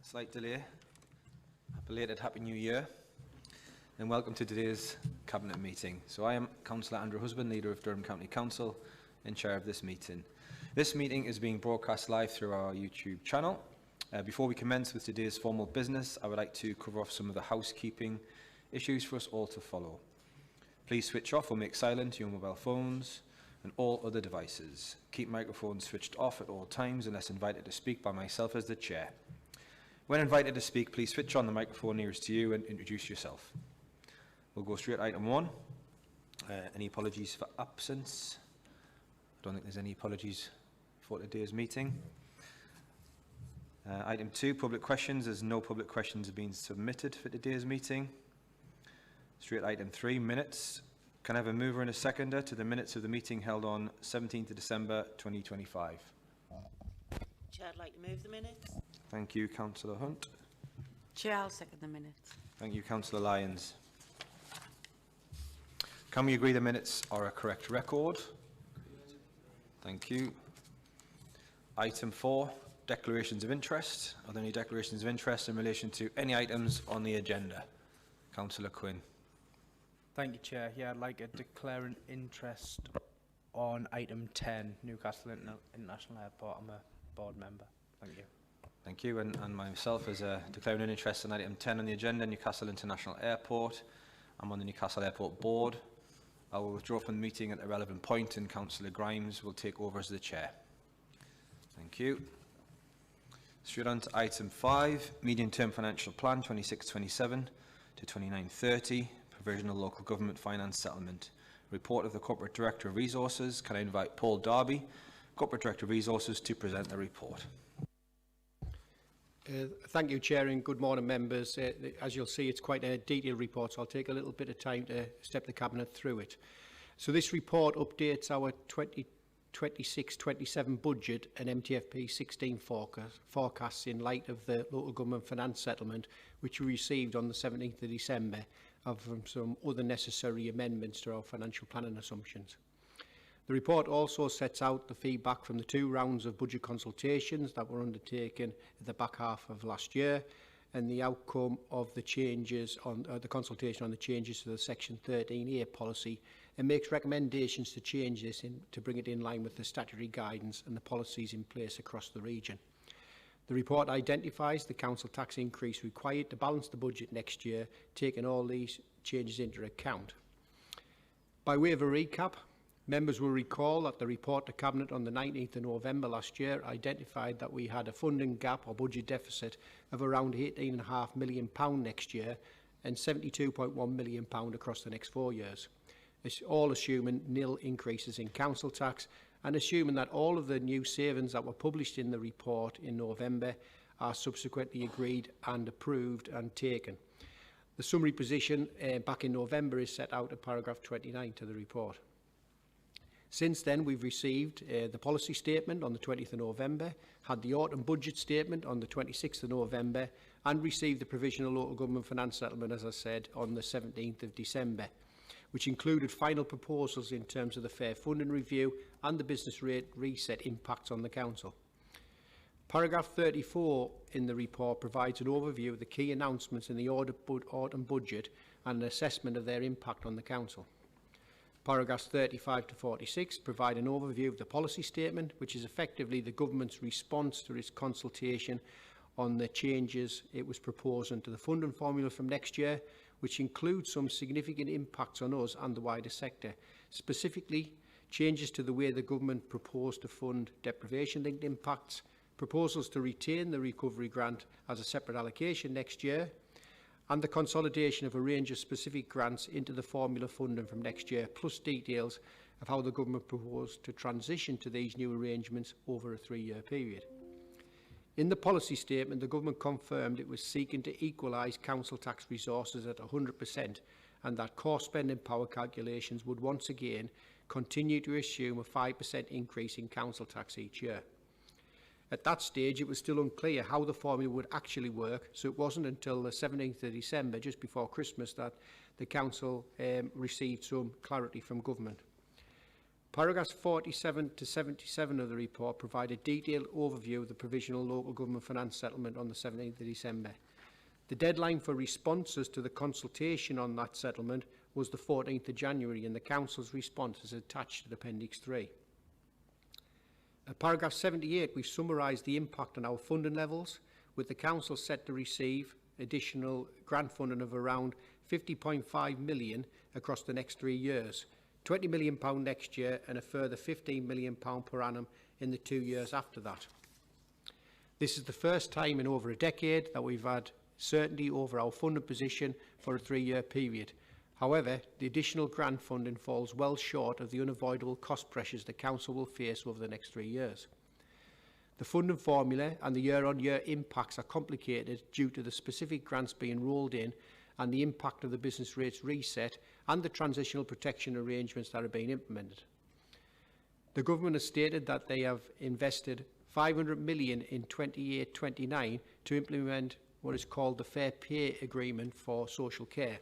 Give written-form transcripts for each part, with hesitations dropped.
Slight delay. Belated Happy New Year and welcome to today's Cabinet meeting. So I am Councillor Andrew Husband, Leader of Durham County Council and Chair of this meeting. This meeting is being broadcast live through our YouTube channel. Before we commence with today's formal business, I would like to cover off some of the housekeeping issues for us all to follow. Please switch off or make silent your mobile phones and all other devices. Keep microphones switched off at all times unless invited to speak by myself as the Chair. When invited to speak, please switch on the microphone nearest to you and introduce yourself. We'll go straight to item 1. Any apologies for absence? I don't think there's any apologies for today's meeting. Item 2, public questions. There's no public questions have been submitted for today's meeting. Straight to item 3, minutes. Can I have a mover and a seconder to the minutes of the meeting held on 17th of December 2025? Chair, I'd like to move the minutes. Thank you, Councillor Hunt. Chair, I'll second the minutes. Thank you, Councillor Lyons. Can we agree the minutes are a correct record? Thank you. Item 4, declarations of interest. Are there any declarations of interest in relation to any items on the agenda? Councillor Quinn. Thank you, Chair. Yeah, I'd like to declare an interest on item 10, Newcastle International Airport. I'm a board member. Thank you. Thank you. And myself as declaring an interest on item 10 on the agenda, Newcastle International Airport. I'm on the Newcastle Airport Board. I will withdraw from the meeting at the relevant point and Councillor Grimes will take over as the Chair. Thank you. Straight on to item 5, Medium-Term Financial Plan 26-27 to 29-30, Provisional Local Government Finance Settlement. Report of the Corporate Director of Resources. Can I invite Paul Darby, Corporate Director of Resources, to present the report? Thank you, Chair, and good morning, members. As you'll see, it's quite a detailed report, so I'll take a little bit of time to step the Cabinet through it. So this report updates our 2026-27 budget and MTFP 16 forecasts in light of the Local Government Finance Settlement, which we received on the 17th of December, from some other necessary amendments to our financial planning assumptions. The report also sets out the feedback from the 2 rounds of budget consultations that were undertaken at the back half of last year and the outcome of the changes on the consultation on the changes to the Section 13A policy, and makes recommendations to change this to bring it in line with the statutory guidance and the policies in place across the region. The report identifies the council tax increase required to balance the budget next year, taking all these changes into account. By way of a recap, members will recall that the report to Cabinet on the 19th of November last year identified that we had a funding gap or budget deficit of around £18.5 million next year and £72.1 million across the next 4 years. It's all assuming nil increases in council tax and assuming that all of the new savings that were published in the report in November are subsequently agreed and approved and taken. The summary position back in November is set out at paragraph 29 to the report. Since then, we've received the policy statement on the 20th of November, had the autumn budget statement on the 26th of November, and received the Provisional Local Government Finance Settlement, as I said, on the 17th of December, which included final proposals in terms of the fair funding review and the business rate reset impacts on the council. Paragraph 34 in the report provides an overview of the key announcements in the autumn budget and an assessment of their impact on the council. Paragraphs 35 to 46 provide an overview of the policy statement, which is effectively the government's response to its consultation on the changes it was proposing to the funding formula from next year, which includes some significant impacts on us and the wider sector, specifically changes to the way the government proposed to fund deprivation-linked impacts, proposals to retain the recovery grant as a separate allocation next year, and the consolidation of a range of specific grants into the formula funding from next year, plus details of how the government proposed to transition to these new arrangements over a 3-year period. In the policy statement, the government confirmed it was seeking to equalise council tax resources at 100% and that core spending power calculations would once again continue to assume a 5% increase in council tax each year. At that stage, it was still unclear how the formula would actually work, so it wasn't until the 17th of December, just before Christmas, that the Council received some clarity from Government. Paragraphs 47 to 77 of the report provide a detailed overview of the provisional local government finance settlement on the 17th of December. The deadline for responses to the consultation on that settlement was the 14th of January, and the Council's response is attached to Appendix 3. At paragraph 78, we've summarised the impact on our funding levels, with the Council set to receive additional grant funding of around £50.5 million across the next 3 years, £20 million next year and a further £15 million per annum in the 2 years after that. This is the first time in over a decade that we've had certainty over our funding position for a 3-year period. However, the additional grant funding falls well short of the unavoidable cost pressures the Council will face over the next 3 years. The funding formula and the year-on-year impacts are complicated due to the specific grants being rolled in and the impact of the business rates reset and the transitional protection arrangements that are being implemented. The Government has stated that they have invested £500 million in 28-29 to implement what is called the Fair Pay Agreement for social care.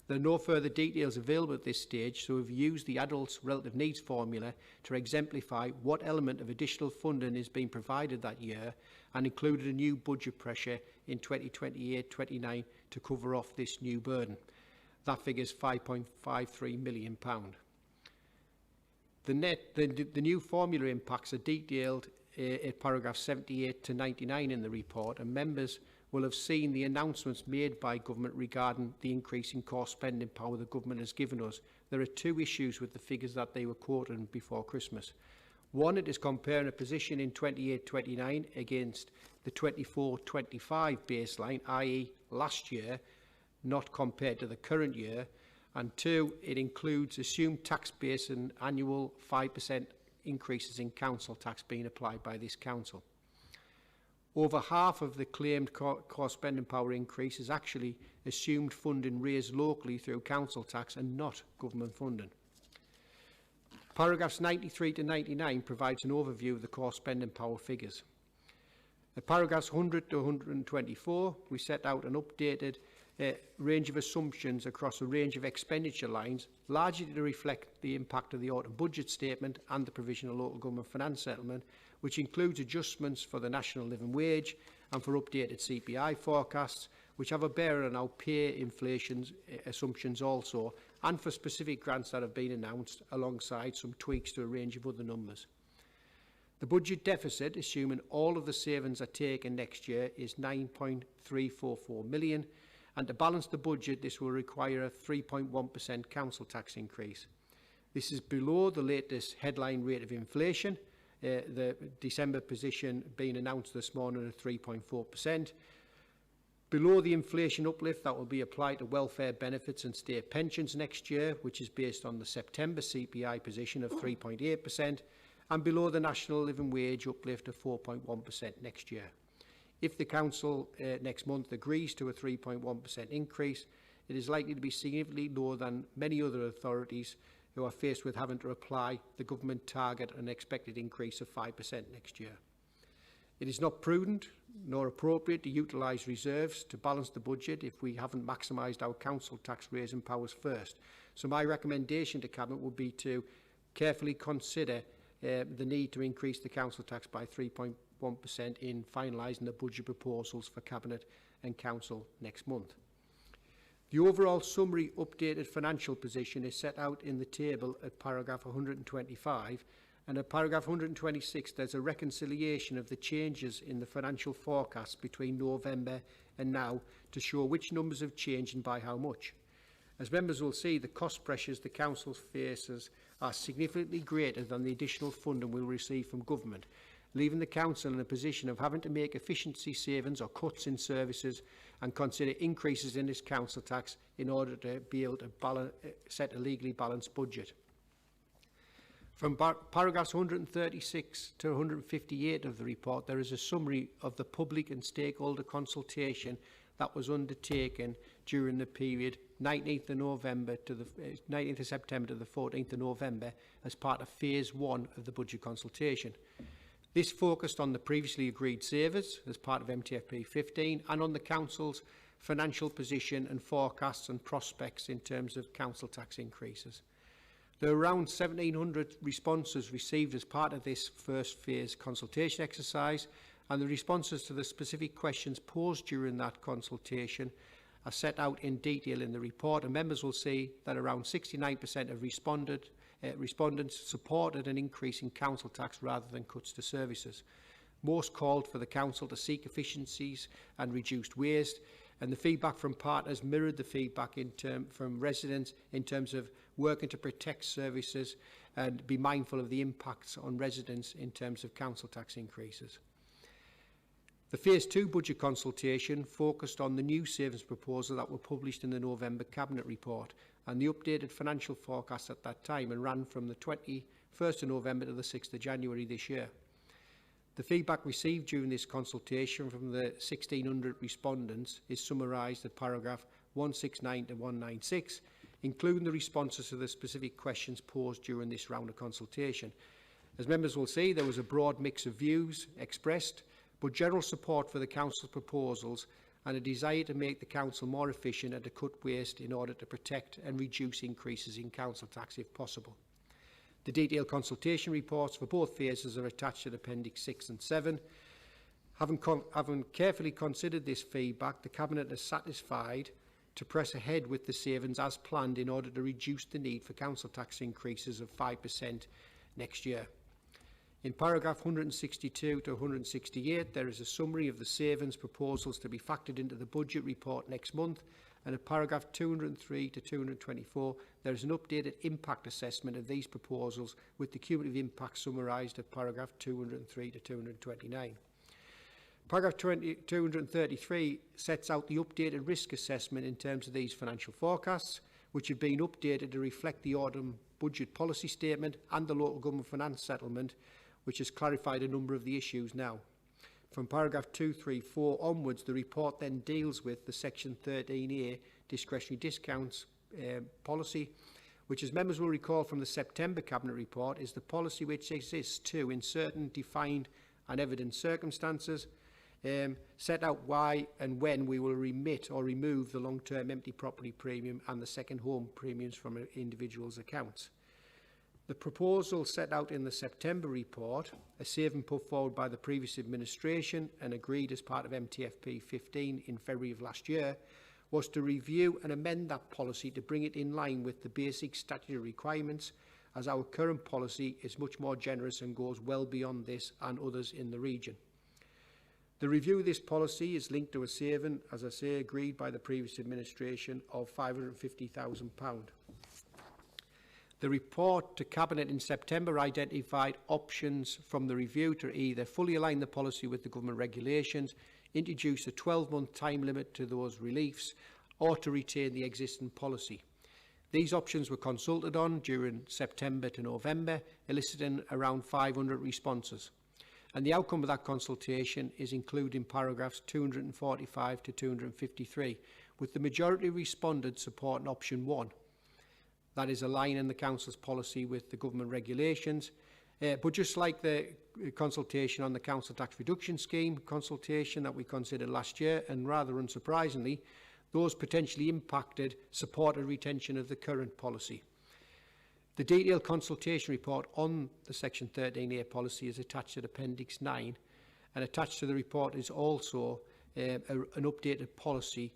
There are no further details available at this stage, so we've used the Adults Relative Needs formula to exemplify what element of additional funding is being provided that year and included a new budget pressure in 2028-29 to cover off this new burden. That figure is £5.53 million. The new formula impacts are detailed at paragraphs 78 to 99 in the report, and members will have seen the announcements made by Government regarding the increase in core spending power the Government has given us. There are two issues with the figures that they were quoted before Christmas. One, it is comparing a position in 28-29 against the 24-25 baseline, i.e. last year, not compared to the current year. And two, it includes assumed tax base and annual 5% increases in council tax being applied by this council. Over half of the claimed core spending power increase is actually assumed funding raised locally through council tax and not government funding. Paragraphs 93 to 99 provides an overview of the core spending power figures. At paragraphs 100 to 124, we set out an updated range of assumptions across a range of expenditure lines, largely to reflect the impact of the autumn budget statement and the provisional local government finance settlement, which includes adjustments for the national living wage and for updated CPI forecasts, which have a bearing on our pay inflation assumptions also, and for specific grants that have been announced, alongside some tweaks to a range of other numbers. The budget deficit, assuming all of the savings are taken next year, is £9.344 million, and to balance the budget, this will require a 3.1% council tax increase. This is below the latest headline rate of inflation, the December position being announced this morning at 3.4%, below the inflation uplift that will be applied to welfare benefits and state pensions next year, which is based on the September CPI position of 3.8%, and below the national living wage uplift of 4.1% next year. If the Council next month agrees to a 3.1% increase, it is likely to be significantly lower than many other authorities who are faced with having to apply the government target an expected increase of 5% next year. It is not prudent nor appropriate to utilise reserves to balance the budget if we haven't maximised our council tax raising powers first. So my recommendation to Cabinet would be to carefully consider the need to increase the council tax by 3.1% in finalising the budget proposals for Cabinet and Council next month. The overall summary updated financial position is set out in the table at paragraph 125, and at paragraph 126 there's a reconciliation of the changes in the financial forecast between November and now to show which numbers have changed and by how much. As members will see, the cost pressures the Council faces are significantly greater than the additional funding we'll receive from Government, leaving the Council in a position of having to make efficiency savings or cuts in services and consider increases in its council tax in order to be able to set a legally balanced budget. From paragraphs 136 to 158 of the report, there is a summary of the public and stakeholder consultation that was undertaken during the period 19th of November to the 19th of September to the 14th of November as part of phase 1 of the budget consultation. This focused on the previously agreed savers as part of MTFP 15 and on the Council's financial position and forecasts and prospects in terms of council tax increases. There are around 1,700 responses received as part of this first phase consultation exercise, and the responses to the specific questions posed during that consultation are set out in detail in the report, and members will see that around 69% of respondents supported an increase in council tax rather than cuts to services. Most called for the council to seek efficiencies and reduced waste, and the feedback from partners mirrored the feedback from residents in terms of working to protect services and be mindful of the impacts on residents in terms of council tax increases. The Phase 2 budget consultation focused on the new savings proposal that were published in the November Cabinet report and the updated financial forecast at that time, and ran from the 21st of November to the 6th of January this year. The feedback received during this consultation from the 1,600 respondents is summarised at paragraph 169 to 196, including the responses to the specific questions posed during this round of consultation. As members will see, there was a broad mix of views expressed, but general support for the Council's proposals and a desire to make the Council more efficient and to cut waste in order to protect and reduce increases in council tax if possible. The detailed consultation reports for both phases are attached to Appendix 6 and 7. Having carefully considered this feedback, the Cabinet is satisfied to press ahead with the savings as planned in order to reduce the need for council tax increases of 5% next year. In paragraph 162 to 168, there is a summary of the savings proposals to be factored into the budget report next month, and in paragraph 203 to 224, there is an updated impact assessment of these proposals with the cumulative impact summarised at paragraph 203 to 229. Paragraph 233 sets out the updated risk assessment in terms of these financial forecasts, which have been updated to reflect the autumn budget policy statement and the local government finance settlement, which has clarified a number of the issues now. From paragraph 234 onwards, the report then deals with the section 13A discretionary discounts policy, which, as members will recall from the September Cabinet report, is the policy which exists to, in certain defined and evident circumstances, set out why and when we will remit or remove the long-term empty property premium and the second home premiums from an individual's accounts. The proposal set out in the September report, a saving put forward by the previous administration and agreed as part of MTFP 15 in February of last year, was to review and amend that policy to bring it in line with the basic statutory requirements, as our current policy is much more generous and goes well beyond this and others in the region. The review of this policy is linked to a saving, as I say, agreed by the previous administration of £550,000. The report to Cabinet in September identified options from the review to either fully align the policy with the government regulations, introduce a 12-month time limit to those reliefs, or to retain the existing policy. These options were consulted on during September to November, eliciting around 500 responses. And the outcome of that consultation is included in paragraphs 245 to 253, with the majority of respondents supporting option 1. That is aligning the Council's policy with the government regulations. But just like the consultation on the Council Tax Reduction Scheme consultation that we considered last year, and rather unsurprisingly, those potentially impacted supported retention of the current policy. The detailed consultation report on the Section 13A policy is attached to Appendix 9, and attached to the report is also an updated policy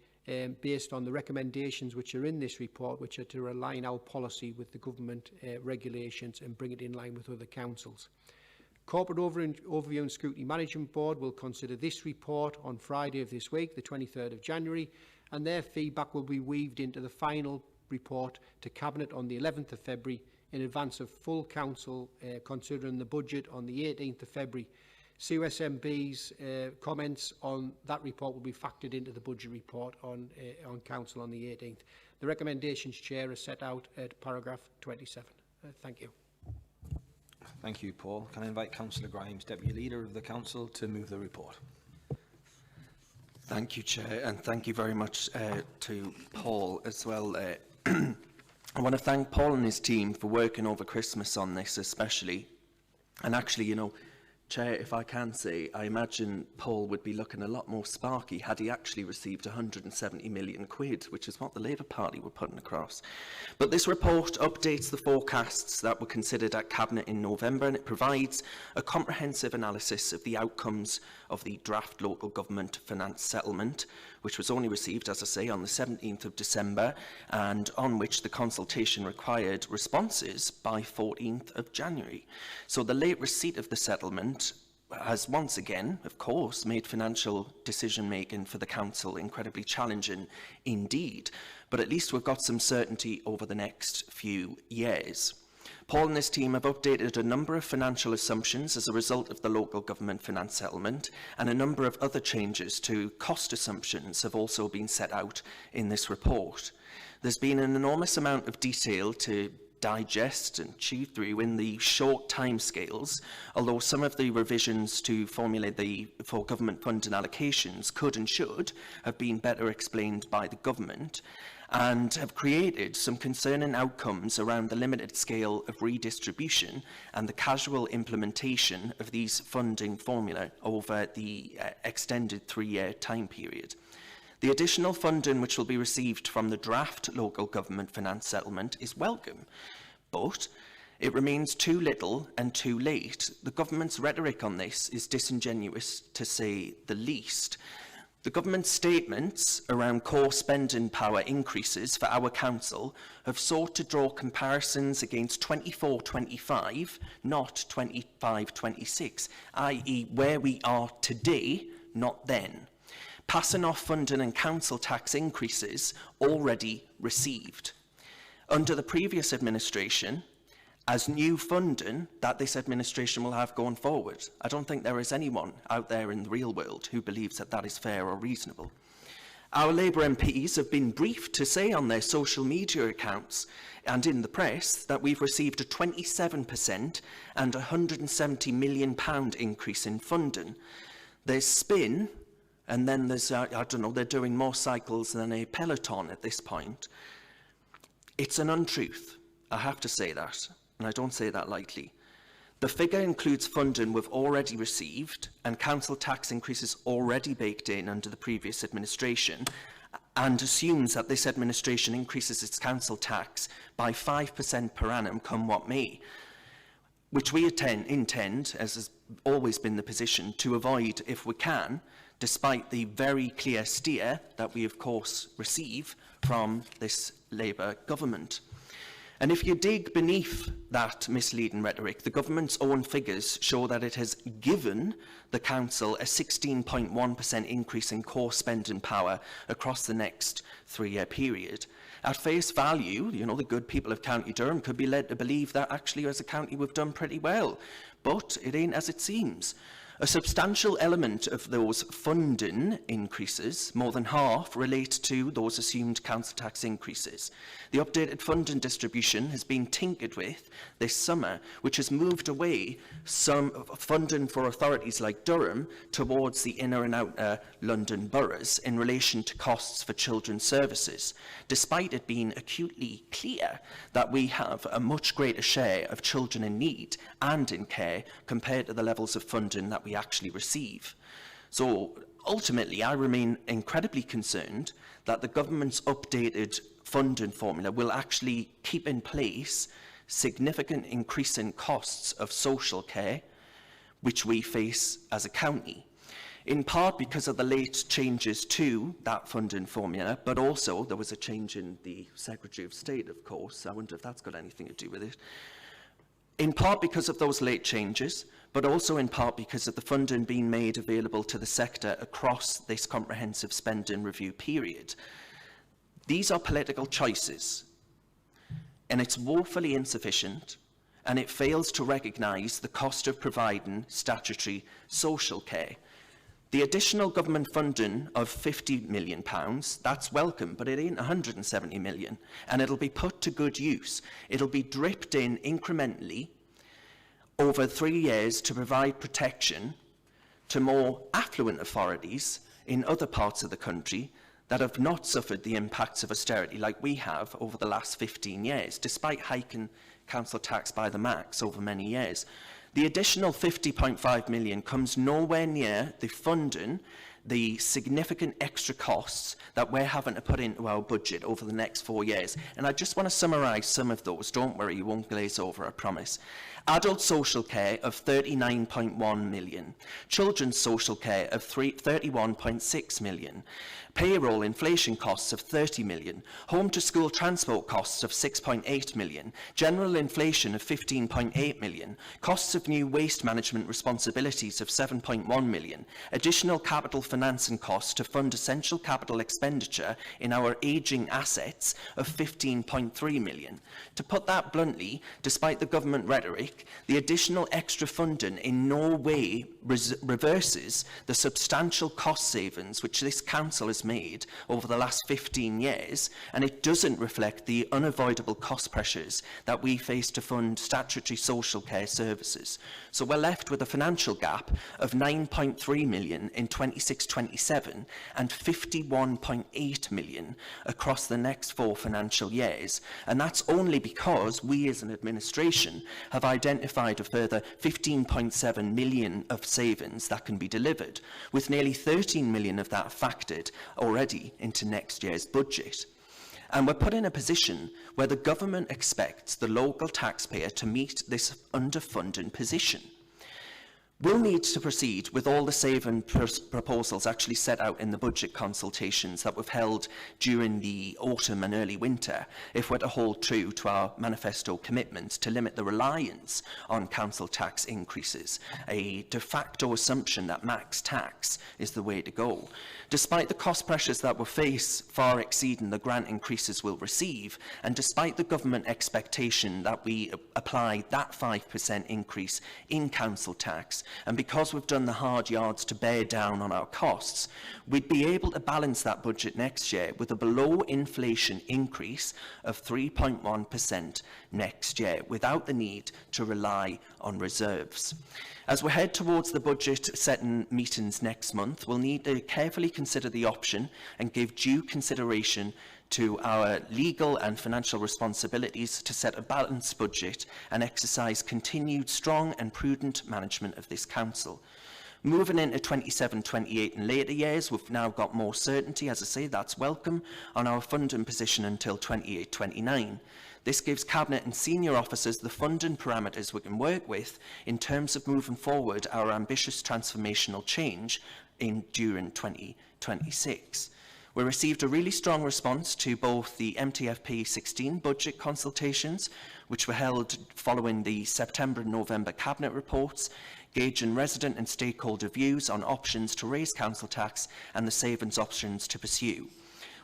based on the recommendations which are in this report, which are to align our policy with the government regulations and bring it in line with other councils. Corporate Overview and Scrutiny Management Board will consider this report on Friday of this week, the 23rd of January, and their feedback will be weaved into the final report to Cabinet on the 11th of February in advance of full council considering the budget on the 18th of February. CUSMB's comments on that report will be factored into the budget report on council on the 18th. The recommendations, Chair, are set out at paragraph 27. Thank you. Thank you, Paul. Can I invite Councillor Grimes, Deputy Leader of the Council, to move the report? Thank you, Chair, and thank you very much to Paul as well. I want to thank Paul and his team for working over Christmas on this especially. And actually, you know, Chair, if I can say, I imagine Paul would be looking a lot more sparky had he actually received 170 million quid, which is what the Labour Party were putting across. But this report updates the forecasts that were considered at Cabinet in November, and it provides a comprehensive analysis of the outcomes of the draft local government finance settlement, which was only received, as I say, on the 17th of December, and on which the consultation required responses by 14th of January. So the late receipt of the settlement has once again, of course, made financial decision-making for the Council incredibly challenging indeed. But at least we've got some certainty over the next few years. Paul and his team have updated a number of financial assumptions as a result of the local government finance settlement, and a number of other changes to cost assumptions have also been set out in this report. There's been an enormous amount of detail to digest and chew through in the short timescales, although some of the revisions to formulate for government funding allocations could and should have been better explained by the government, and have created some concerning outcomes around the limited scale of redistribution and the casual implementation of these funding formula over the extended 3-year time period. The additional funding which will be received from the draft local government finance settlement is welcome, but it remains too little and too late. The government's rhetoric on this is disingenuous, to say the least. The government's statements around core spending power increases for our council have sought to draw comparisons against 24-25, not 25-26, i.e. where we are today, not then, passing off funding and council tax increases already received. Under the previous administration, as new funding that this administration will have going forward. I don't think there is anyone out there in the real world who believes that that is fair or reasonable. Our Labour MPs have been briefed to say on their social media accounts and in the press that we've received a 27% and £170 million increase in funding. There's spin, and then there's, I don't know, they're doing more cycles than a peloton at this point. It's an untruth, I have to say that. And I don't say that lightly. The figure includes funding we've already received and council tax increases already baked in under the previous administration, and assumes that this administration increases its council tax by 5% per annum come what may, which we intend, as has always been the position, to avoid if we can, despite the very clear steer that we of course receive from this Labour government. And if you dig beneath that misleading rhetoric, the government's own figures show that it has given the council a 16.1% increase in core spending power across the next 3-year period. At face value, you know, the good people of County Durham could be led to believe that actually as a county we've done pretty well, but it ain't as it seems. A substantial element of those funding increases, more than half, relate to those assumed council tax increases. The updated funding distribution has been tinkered with this summer, which has moved away some funding for authorities like Durham towards the inner and outer London boroughs in relation to costs for children's services, despite it being acutely clear that we have a much greater share of children in need and in care compared to the levels of funding that we actually receive. So ultimately, I remain incredibly concerned that the government's updated funding formula will actually keep in place significant increase in costs of social care, which we face as a county, in part because of the late changes to that funding formula, but also there was a change in the Secretary of State, of course. I wonder if that's got anything to do with it. In part because of those late changes, but also in part because of the funding being made available to the sector across this comprehensive spending review period. These are political choices, and it's woefully insufficient, and it fails to recognise the cost of providing statutory social care. The additional government funding of £50 million, that's welcome, but it ain't 170 million, and it'll be put to good use. It'll be dripped in incrementally over 3 years to provide protection to more affluent authorities in other parts of the country that have not suffered the impacts of austerity like we have over the last 15 years, despite hiking council tax by the max over many years. The additional 50.5 million comes nowhere near the funding the significant extra costs that we're having to put into our budget over the next 4 years. And I just want to summarise some of those. Don't worry, you won't glaze over, I promise. Adult social care of 39.1 million. Children's social care of 31.6 million. Payroll inflation costs of 30 million. Home to school transport costs of 6.8 million. General inflation of 15.8 million. Costs of new waste management responsibilities of 7.1 million. Additional capital financing costs to fund essential capital expenditure in our ageing assets of 15.3 million. To put that bluntly, despite the government rhetoric, the additional extra funding in no way reverses the substantial cost savings which this council has made over the last 15 years, and it doesn't reflect the unavoidable cost pressures that we face to fund statutory social care services. So we're left with a financial gap of 9.3 million in 26-27 and 51.8 million across the next 4 financial years, and that's only because we as an administration have identified a further 15.7 million of savings that can be delivered, with nearly 13 million of that factored already into next year's budget. And we're put in a position where the government expects the local taxpayer to meet this underfunding position. We'll need to proceed with all the saving proposals actually set out in the budget consultations that we've held during the autumn and early winter if we're to hold true to our manifesto commitments to limit the reliance on council tax increases, a de facto assumption that max tax is the way to go. Despite the cost pressures that we face far exceeding the grant increases we'll receive, and despite the government expectation that we apply that 5% increase in council tax, and because we've done the hard yards to bear down on our costs, we'd be able to balance that budget next year with a below-inflation increase of 3.1% next year, without the need to rely on reserves. As we head towards the budget-setting meetings next month, we'll need to carefully consider the option and give due consideration to our legal and financial responsibilities to set a balanced budget and exercise continued strong and prudent management of this council. Moving into 27-28 and later years, we've now got more certainty, as I say, that's welcome, on our funding position until 28-29. This gives Cabinet and senior officers the funding parameters we can work with in terms of moving forward our ambitious transformational change during 2026. We received a really strong response to both the MTFP 16 budget consultations, which were held following the September and November Cabinet reports, gauging resident and stakeholder views on options to raise council tax and the savings options to pursue.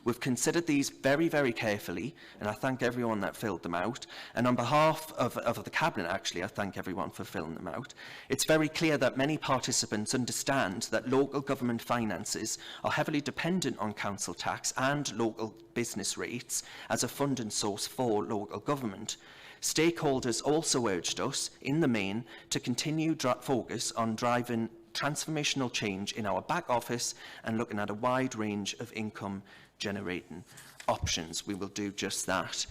We've considered these very, very carefully, and I thank everyone that filled them out. And on behalf of the Cabinet, actually, I thank everyone for filling them out. It's very clear that many participants understand that local government finances are heavily dependent on council tax and local business rates as a funding source for local government. Stakeholders also urged us, in the main, to continue focus on driving transformational change in our back office and looking at a wide range of income generating options. We will do just that.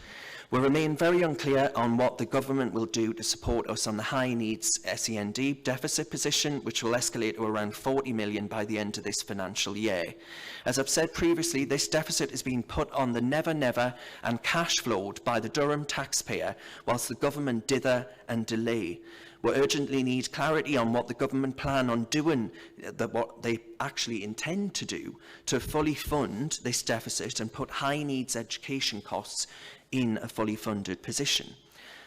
We remain very unclear on what the government will do to support us on the high needs SEND deficit position, which will escalate to around 40 million by the end of this financial year. As I've said previously, this deficit is being put on the never and cash flowed by the Durham taxpayer whilst the government dither and delay. We urgently need clarity on what the government plan on doing, what they actually intend to do to fully fund this deficit and put high needs education costs in a fully funded position.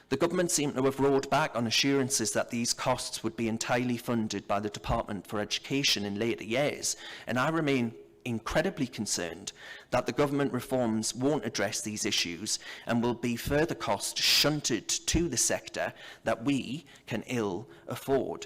The government seemed to have rolled back on assurances that these costs would be entirely funded by the Department for Education in later years, and I remain incredibly concerned that the government reforms won't address these issues and will be further costs shunted to the sector that we can ill afford.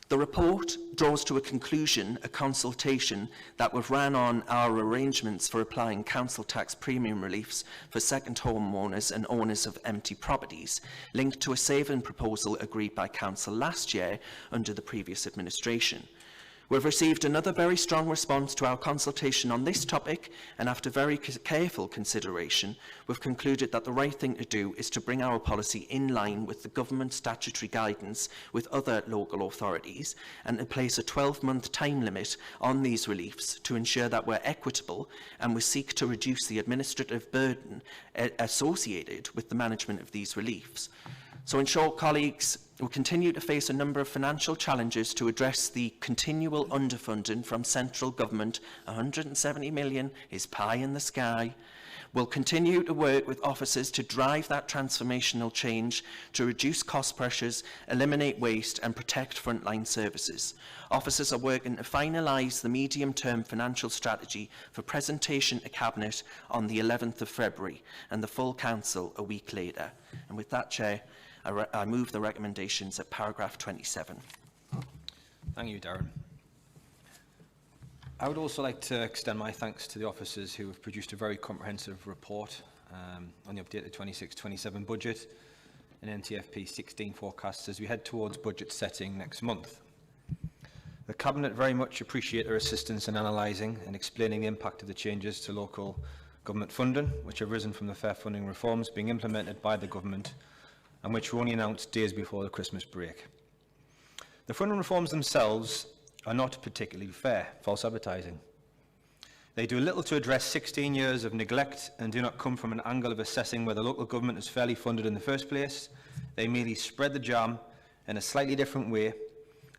The report draws to a conclusion a consultation that we've ran on our arrangements for applying council tax premium reliefs for second home owners and owners of empty properties, linked to a saving proposal agreed by council last year under the previous administration. We've received another very strong response to our consultation on this topic, and after very careful consideration, we've concluded that the right thing to do is to bring our policy in line with the government statutory guidance with other local authorities and to place a 12-month time limit on these reliefs to ensure that we're equitable and we seek to reduce the administrative burden associated with the management of these reliefs. So in short, colleagues, we continue to face a number of financial challenges to address the continual underfunding from central government. 170 million is pie in the sky. We'll continue to work with officers to drive that transformational change, to reduce cost pressures, eliminate waste and protect frontline services. Officers are working to finalise the medium-term financial strategy for presentation to Cabinet on the 11th of February and the full Council a week later. And with that, Chair, I move the recommendations at paragraph 27. Thank you, Darren. I would also like to extend my thanks to the officers who have produced a very comprehensive report on the updated 26-27 budget and NTFP 16 forecasts as we head towards budget setting next month. The Cabinet very much appreciate their assistance in analysing and explaining the impact of the changes to local government funding, which have risen from the fair funding reforms being implemented by the government and which were only announced days before the Christmas break. The funding reforms themselves are not particularly fair, false advertising. They do little to address 16 years of neglect and do not come from an angle of assessing whether local government is fairly funded in the first place. They merely spread the jam in a slightly different way,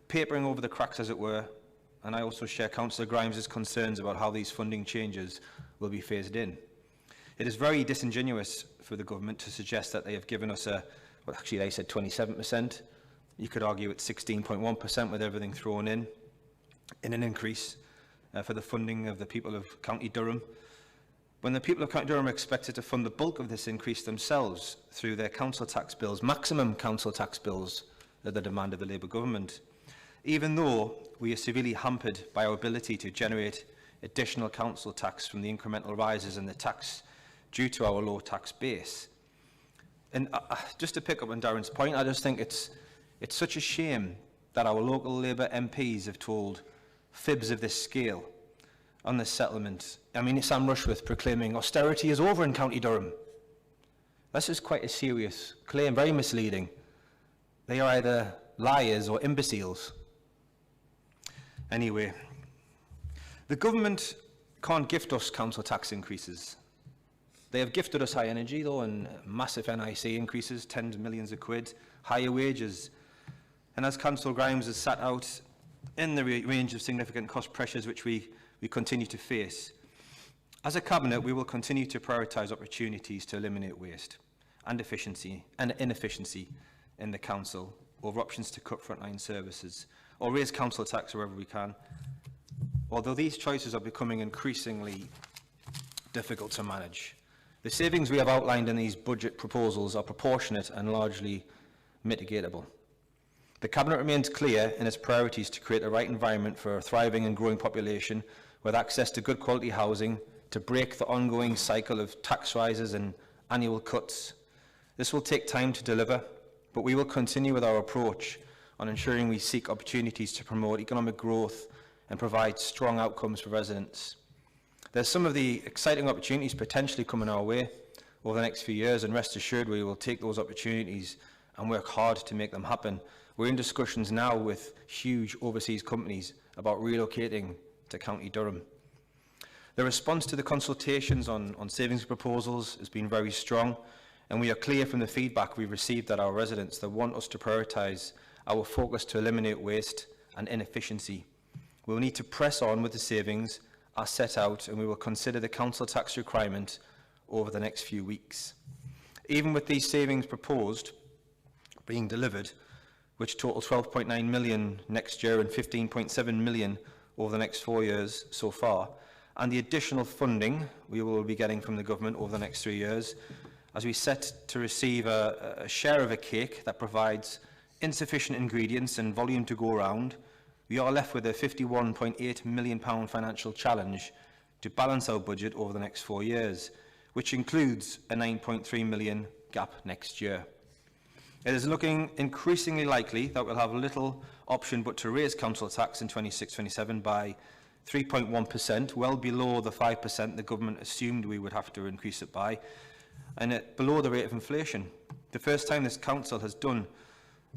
papering over the cracks as it were, and I also share Councillor Grimes' concerns about how these funding changes will be phased in. It is very disingenuous for the government to suggest that they have given us well, actually they said 27%. You could argue it's 16.1% with everything thrown in an increase for the funding of the people of County Durham, when the people of County Durham are expected to fund the bulk of this increase themselves through their council tax bills, maximum council tax bills at the demand of the Labour government, even though we are severely hampered by our ability to generate additional council tax from the incremental rises in the tax due to our low tax base. And just to pick up on Darren's point, I just think it's such a shame that our local Labour MPs have told fibs of this scale on this settlement. I mean, Sam Rushworth proclaiming austerity is over in County Durham. This is quite a serious claim, very misleading. They are either liars or imbeciles. Anyway, the government can't gift us council tax increases. They have gifted us high energy, though, and massive NIC increases, tens of millions of quid, higher wages. And as Councillor Grimes has set out, in the range of significant cost pressures which we continue to face, as a Cabinet, we will continue to prioritise opportunities to eliminate waste and inefficiency in the Council over options to cut frontline services or raise council tax wherever we can. Although these choices are becoming increasingly difficult to manage, the savings we have outlined in these budget proposals are proportionate and largely mitigatable. The Cabinet remains clear in its priorities to create the right environment for a thriving and growing population with access to good quality housing, to break the ongoing cycle of tax rises and annual cuts. This will take time to deliver, but we will continue with our approach on ensuring we seek opportunities to promote economic growth and provide strong outcomes for residents. There's some of the exciting opportunities potentially coming our way over the next few years, and rest assured we will take those opportunities and work hard to make them happen. We're in discussions now with huge overseas companies about relocating to County Durham. The response to the consultations on savings proposals has been very strong, and we are clear from the feedback we've received that our residents that want us to prioritise our focus to eliminate waste and inefficiency. We'll need to press on with the savings as set out, and we will consider the council tax requirement over the next few weeks. Even with these savings proposed being delivered, which total 12.9 million next year and 15.7 million over the next 4 years so far, and the additional funding we will be getting from the government over the next 3 years, as we set to receive a share of a cake that provides insufficient ingredients and volume to go around, we are left with a £51.8 million financial challenge to balance our budget over the next 4 years, which includes a 9.3 million gap next year. It is looking increasingly likely that we'll have little option but to raise council tax in 26-27 by 3.1%, well below the 5% the government assumed we would have to increase it by, and below the rate of inflation. The first time this council has done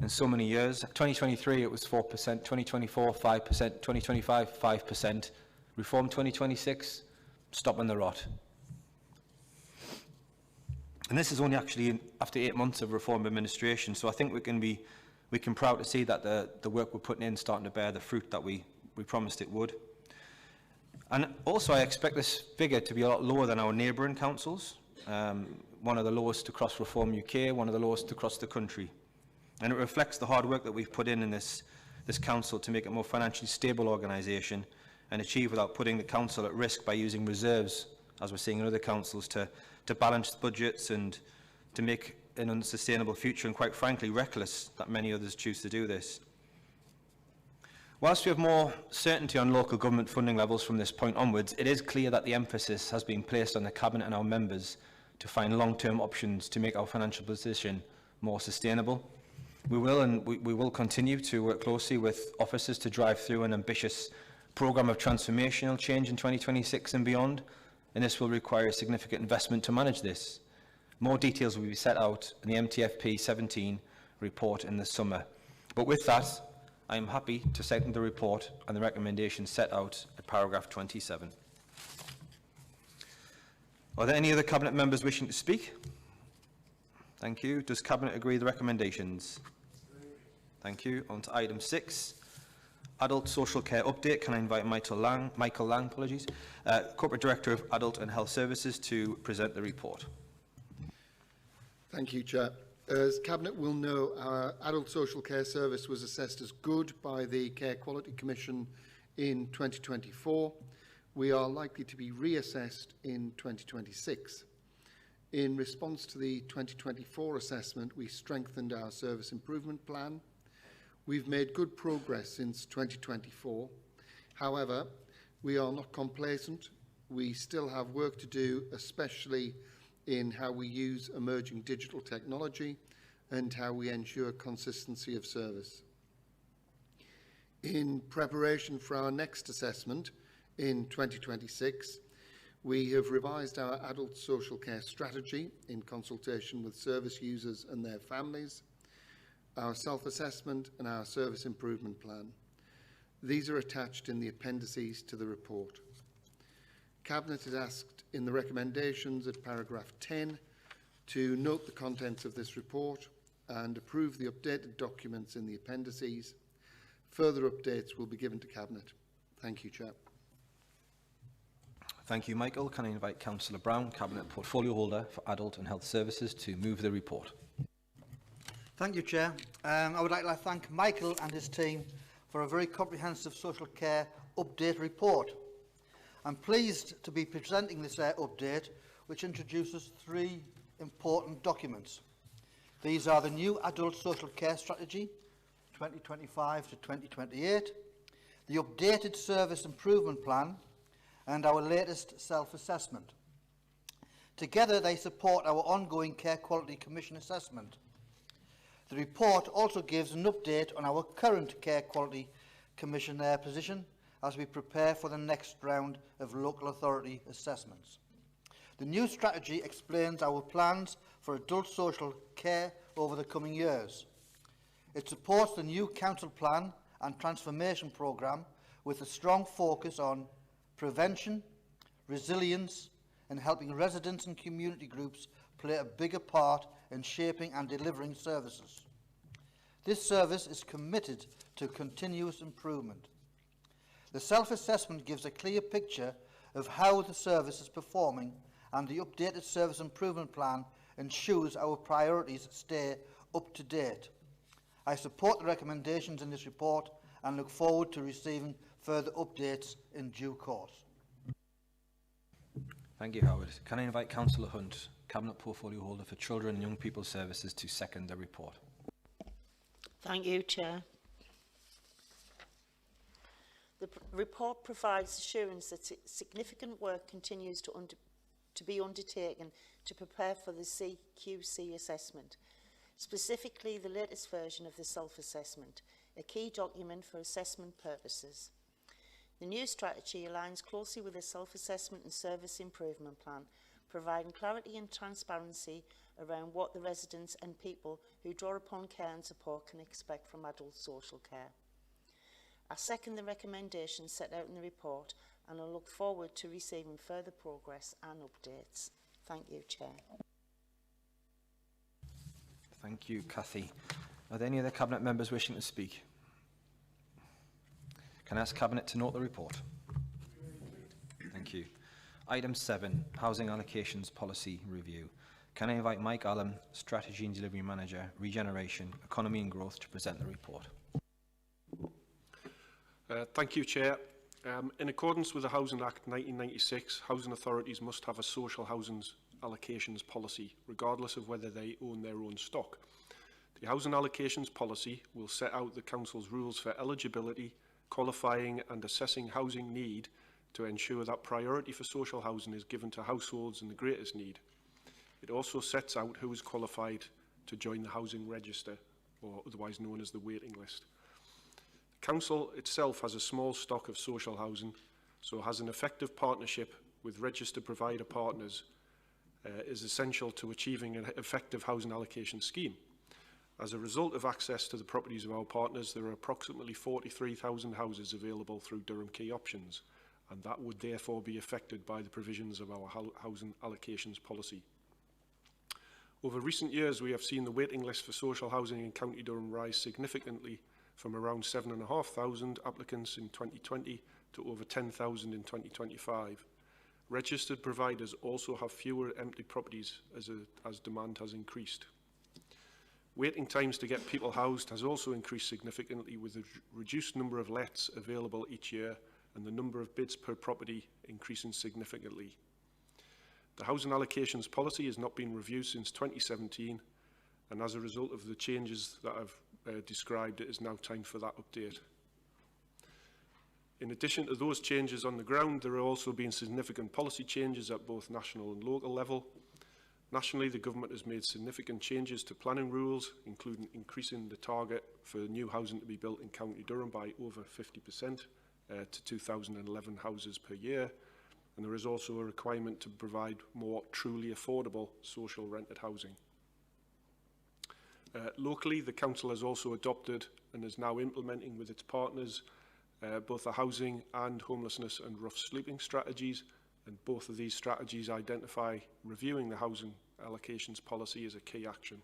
in so many years. 2023 it was 4%, 2024 5%, 2025 5%, Reform 2026 stopping the rot. And this is only actually after 8 months of Reform administration, so I think we can proud to see that the work we're putting in is starting to bear the fruit that we promised it would. And also I expect this figure to be a lot lower than our neighbouring councils, one of the lowest across Reform UK, one of the lowest across the country. And it reflects the hard work that we've put in this council to make it a more financially stable organisation and achieve without putting the council at risk by using reserves, as we're seeing in other councils, to balance budgets and to make an unsustainable future, and quite frankly reckless that many others choose to do this. Whilst we have more certainty on local government funding levels from this point onwards, it is clear that the emphasis has been placed on the Cabinet and our members to find long-term options to make our financial position more sustainable. We will continue to work closely with officers to drive through an ambitious programme of transformational change in 2026 and beyond, and this will require significant investment to manage this. More details will be set out in the MTFP 17 report in the summer. But with that, I am happy to second the report and the recommendations set out at paragraph 27. Are there any other Cabinet members wishing to speak? Thank you. Does Cabinet agree with the recommendations? Thank you. On to item 6. Adult Social Care Update. Can I invite Michael Lang, Corporate Director of Adult and Health Services, to present the report. Thank you, Chair. As Cabinet will know, our Adult Social Care Service was assessed as good by the Care Quality Commission in 2024. We are likely to be reassessed in 2026. In response to the 2024 assessment, we strengthened our service improvement plan. We've made good progress since 2024. However, we are not complacent. We still have work to do, especially in how we use emerging digital technology and how we ensure consistency of service. In preparation for our next assessment in 2026, we have revised our adult social care strategy in consultation with service users and their families, our self-assessment and our service improvement plan. These are attached in the appendices to the report. Cabinet is asked in the recommendations at paragraph 10 to note the contents of this report and approve the updated documents in the appendices. Further updates will be given to Cabinet. Thank you, Chair. Thank you, Michael. Can I invite Councillor Brown, Cabinet Portfolio Holder for Adult and Health Services, to move the report? Thank you, Chair. I would like to thank Michael and his team for a very comprehensive social care update report. I'm pleased to be presenting this update, which introduces 3 important documents. These are the new Adult Social Care Strategy, 2025 to 2028, the updated Service Improvement Plan, and our latest self-assessment. Together, they support our ongoing Care Quality Commission assessment. The report also gives an update on our current Care Quality Commission position as we prepare for the next round of local authority assessments. The new strategy explains our plans for adult social care over the coming years. It supports the new council plan and transformation programme with a strong focus on prevention, resilience, and helping residents and community groups play a bigger part in shaping and delivering services. This service is committed to continuous improvement. The self-assessment gives a clear picture of how the service is performing, and the updated service improvement plan ensures our priorities stay up to date. I support the recommendations in this report and look forward to receiving further updates in due course. Thank you, Howard. Can I invite Councillor Hunt, Cabinet Portfolio Holder for Children and Young People Services, to second the report? Thank you, Chair. The report provides assurance that significant work continues to be undertaken to prepare for the CQC assessment. specifically the latest version of the self-assessment, a key document for assessment purposes. The new strategy aligns closely with the self-assessment and service improvement plan, providing clarity and transparency around what the residents and people who draw upon care and support can expect from adult social care. I second the recommendations set out in the report, and I look forward to receiving further progress and updates. Thank you, Chair. Thank you, Cathy. Are there any other Cabinet members wishing to speak? Can I ask Cabinet to note the report? Thank you. Item 7, Housing Allocations Policy Review. Can I invite Mike Allen, Strategy and Delivery Manager, Regeneration, Economy and Growth, to present the report? Thank you, Chair. In accordance with the Housing Act 1996, housing authorities must have a social housing allocations policy, regardless of whether they own their own stock. The housing allocations policy will set out the Council's rules for eligibility, qualifying and assessing housing need to ensure that priority for social housing is given to households in the greatest need. It also sets out who is qualified to join the housing register, or otherwise known as the waiting list. The Council itself has a small stock of social housing, so has an effective partnership with registered provider partners is essential to achieving an effective housing allocation scheme. As a result of access to the properties of our partners, there are approximately 43,000 houses available through Durham Key Options, and that would therefore be affected by the provisions of our housing allocations policy. Over recent years, we have seen the waiting list for social housing in County Durham rise significantly from around 7,500 applicants in 2020 to over 10,000 in 2025. Registered providers also have fewer empty properties as demand has increased. Waiting times to get people housed has also increased significantly, with a reduced number of lets available each year and the number of bids per property increasing significantly. The housing allocations policy has not been reviewed since 2017, and as a result of the changes that I've described, it is now time for that update. In addition to those changes on the ground, there have also been significant policy changes at both national and local level. Nationally, the government has made significant changes to planning rules, including increasing the target for new housing to be built in County Durham by over 50% to 2,011 houses per year. And there is also a requirement to provide more truly affordable social rented housing. Locally, the Council has also adopted and is now implementing with its partners both the housing and homelessness and rough sleeping strategies, and both of these strategies identify reviewing the housing allocations policy as a key action.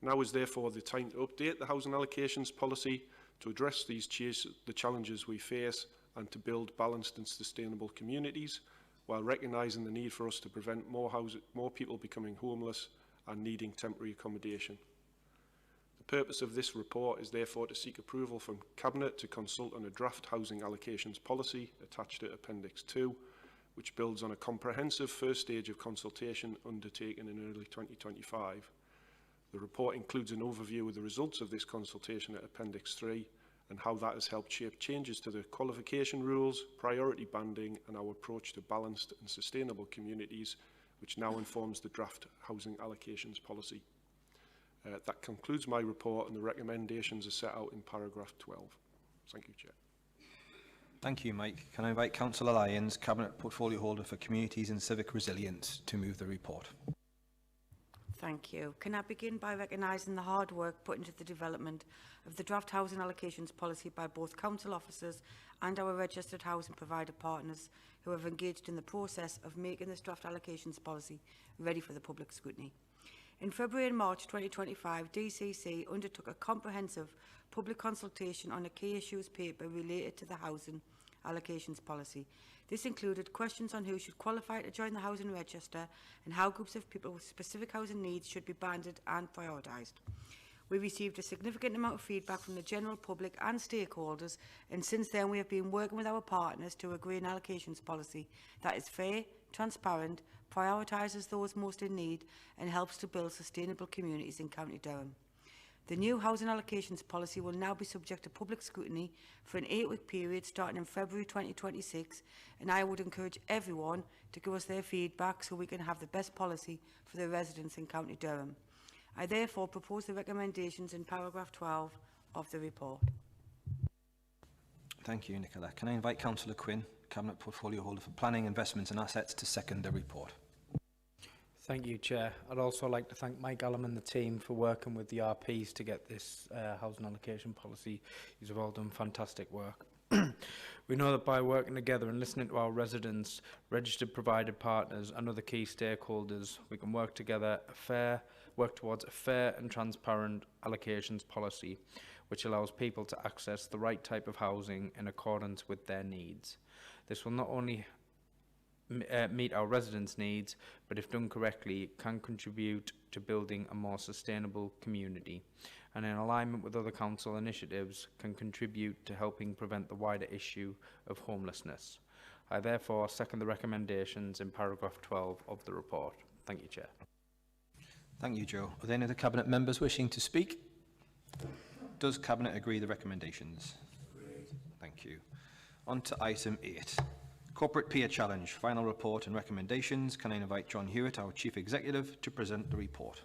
Now is therefore the time to update the housing allocations policy to address the challenges we face and to build balanced and sustainable communities, while recognising the need for us to prevent more people becoming homeless and needing temporary accommodation. The purpose of this report is therefore to seek approval from Cabinet to consult on a draft housing allocations policy attached to Appendix 2, which builds on a comprehensive first stage of consultation undertaken in early 2025. The report includes an overview of the results of this consultation at Appendix 3 and how that has helped shape changes to the qualification rules, priority banding and our approach to balanced and sustainable communities, which now informs the draft housing allocations policy. That concludes my report, and the recommendations are set out in paragraph 12. Thank you, Chair. Thank you, Mike. Can I invite Councillor Lyons, Cabinet Portfolio Holder for Communities and Civic Resilience, to move the report? Thank you. Can I begin by recognising the hard work put into the development of the draft housing allocations policy by both council officers and our registered housing provider partners who have engaged in the process of making this draft allocations policy ready for the public scrutiny. In February and March 2025, DCC undertook a comprehensive public consultation on a key issues paper related to the housing allocations policy. This included questions on who should qualify to join the housing register and how groups of people with specific housing needs should be banded and prioritised. We received a significant amount of feedback from the general public and stakeholders, and since then we have been working with our partners to agree an allocations policy that is fair, transparent, prioritises those most in need and helps to build sustainable communities in County Durham. The new housing allocations policy will now be subject to public scrutiny for an 8-week period starting in February 2026, and I would encourage everyone to give us their feedback so we can have the best policy for the residents in County Durham. I therefore propose the recommendations in paragraph 12 of the report. Thank you, Nicola. Can I invite Councillor Quinn, Cabinet Portfolio Holder for Planning, Investments and Assets, to second the report? Thank you, Chair. I'd also like to thank Mike Allam and the team for working with the RPs to get this housing allocation policy. You've all done fantastic work. We know that by working together and listening to our residents, registered provider partners and other key stakeholders, we can work towards a fair and transparent allocations policy, which allows people to access the right type of housing in accordance with their needs. This will not only meet our residents' needs, but if done correctly, can contribute to building a more sustainable community, and in alignment with other council initiatives, can contribute to helping prevent the wider issue of homelessness. I therefore second the recommendations in paragraph 12 of the report. Thank you, Chair. Thank you, Joe. Are there any other Cabinet members wishing to speak? Does Cabinet agree the recommendations? Agreed. Thank you. On to item 8. Corporate Peer Challenge, final report and recommendations. Can I invite John Hewitt, our Chief Executive, to present the report?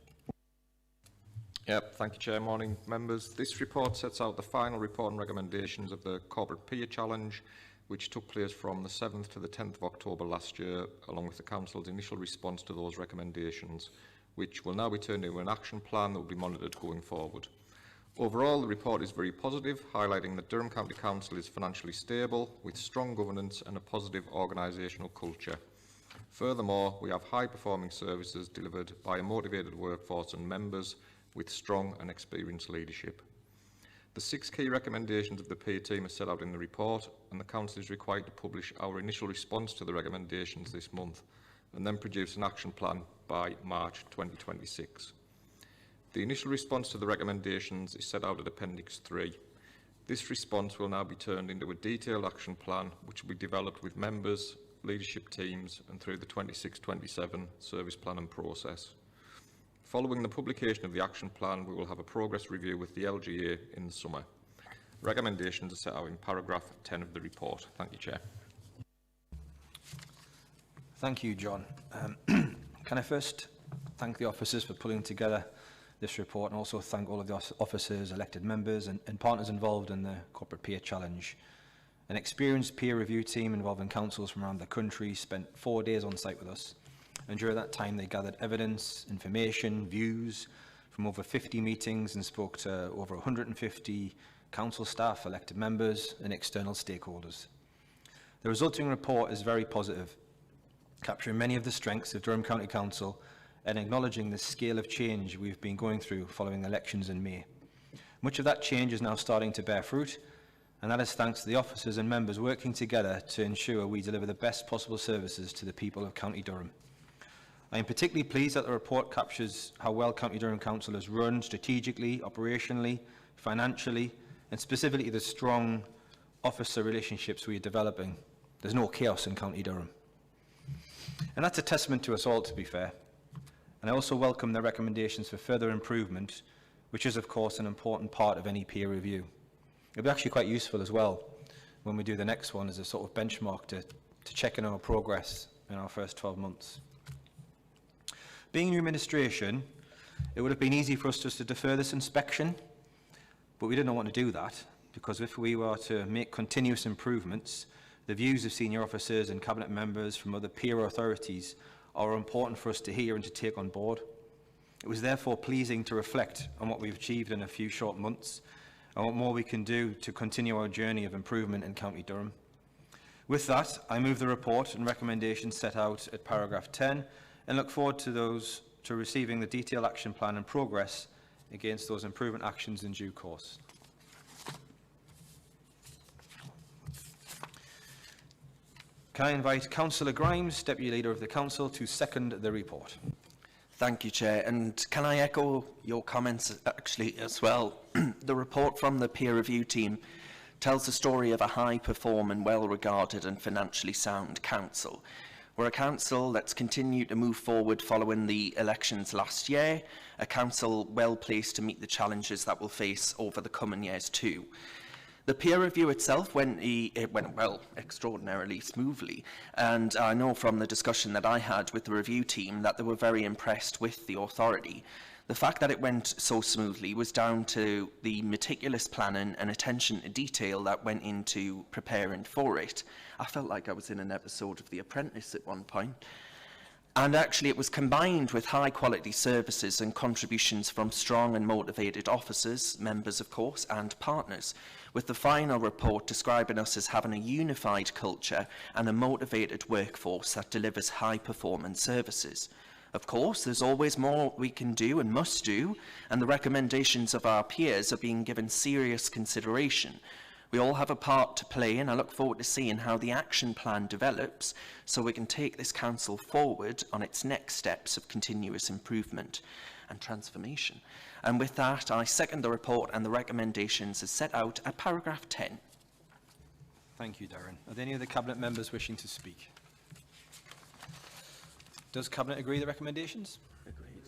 Yep, thank you, Chair. Morning, members. This report sets out the final report and recommendations of the Corporate Peer Challenge, which took place from the 7th to the 10th of October last year, along with the Council's initial response to those recommendations, which will now be turned into an action plan that will be monitored going forward. Overall, the report is very positive, highlighting that Durham County Council is financially stable, with strong governance and a positive organisational culture. Furthermore, we have high-performing services delivered by a motivated workforce and members with strong and experienced leadership. The 6 key recommendations of the peer team are set out in the report, and the Council is required to publish our initial response to the recommendations this month, and then produce an action plan by March 2026. The initial response to the recommendations is set out at Appendix 3. This response will now be turned into a detailed action plan which will be developed with members, leadership teams and through the 26-27 service planning process. Following the publication of the action plan, we will have a progress review with the LGA in the summer. Recommendations are set out in paragraph 10 of the report. Thank you, Chair. Thank you, John. Can I first thank the officers for pulling together this report, and also thank all of the officers, elected members and partners involved in the Corporate Peer Challenge. An experienced peer review team involving councils from around the country spent 4 days on site with us, and during that time they gathered evidence, information, views from over 50 meetings and spoke to over 150 council staff, elected members and external stakeholders. The resulting report is very positive, capturing many of the strengths of Durham County Council and acknowledging the scale of change we've been going through following the elections in May. Much of that change is now starting to bear fruit, and that is thanks to the officers and members working together to ensure we deliver the best possible services to the people of County Durham. I am particularly pleased that the report captures how well County Durham Council is run strategically, operationally, financially, and specifically the strong officer relationships we are developing. There's no chaos in County Durham. And that's a testament to us all, to be fair. And I also welcome the recommendations for further improvement, which is of course an important part of any peer review. It'll be actually quite useful as well when we do the next one as a sort of benchmark to check in our progress in our first 12 months. Being new administration, it would have been easy for us just to defer this inspection, but we didn't want to do that, because if we were to make continuous improvements, the views of senior officers and cabinet members from other peer authorities are important for us to hear and to take on board. It was therefore pleasing to reflect on what we've achieved in a few short months and what more we can do to continue our journey of improvement in County Durham. With that, I move the report and recommendations set out at paragraph 10 and look forward to receiving the detailed action plan and progress against those improvement actions in due course. Can I invite Councillor Grimes, Deputy Leader of the Council, to second the report? Thank you, Chair. And can I echo your comments actually as well? The report from the peer review team tells the story of a high-performing, well-regarded and financially sound council. We're a council that's continued to move forward following the elections last year, a council well-placed to meet the challenges that we'll face over the coming years too. The peer review itself went well, extraordinarily smoothly, and I know from the discussion that I had with the review team that they were very impressed with the authority. The fact that it went so smoothly was down to the meticulous planning and attention to detail that went into preparing for it. I felt like I was in an episode of The Apprentice at one point. And actually it was combined with high quality services and contributions from strong and motivated officers, members of course, and partners, with the final report describing us as having a unified culture and a motivated workforce that delivers high performance services. Of course, there's always more we can do and must do, and the recommendations of our peers are being given serious consideration. We all have a part to play, and I look forward to seeing how the action plan develops so we can take this council forward on its next steps of continuous improvement and transformation. And with that, I second the report and the recommendations as set out at paragraph 10. Thank you, Darren. Are there any other Cabinet members wishing to speak? Does Cabinet agree the recommendations? Agreed.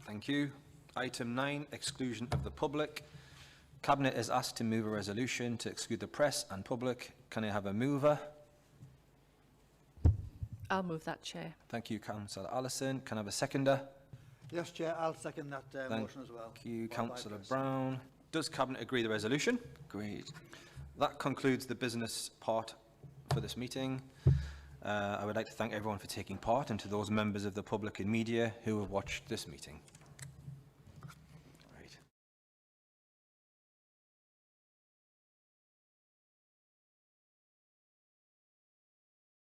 Thank you. Item 9, exclusion of the public. Cabinet is asked to move a resolution to exclude the press and public. Can I have a mover? I'll move that, Chair. Thank you, Councillor Allison. Can I have a seconder? Yes, Chair, I'll second that motion as well. Thank you, Councillor Brown. Does Cabinet agree the resolution? Agreed. That concludes the business part for this meeting. I would like to thank everyone for taking part and to those members of the public and media who have watched this meeting.